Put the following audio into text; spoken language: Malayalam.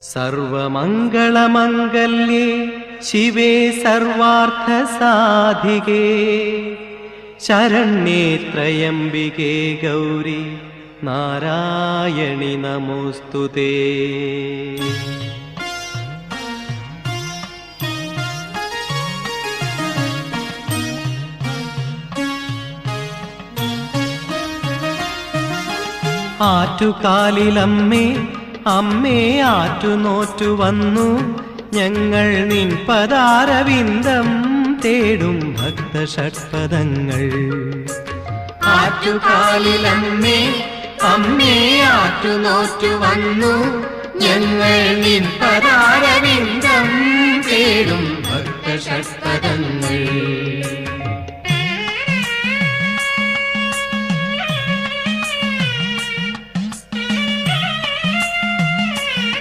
സർവമംഗളമംഗല്യേ ശിവേ സർവാർത്ഥസാധികേ ശരണ്യേ ത്രയംബികേ ഗൗരി നാരായണി നമോസ്തുതേ. ആറ്റുകാലിലമ്മേ അമ്മേ ആറ്റുനോറ്റു വന്നു ഞങ്ങൾ നിൻ പദാരവിന്ദം തേടും ഭക്തഷഡ്പദങ്ങൾ. ആറ്റുകാലിലമ്മേ അമ്മേ ആറ്റുനോറ്റു വന്നു ഞങ്ങൾ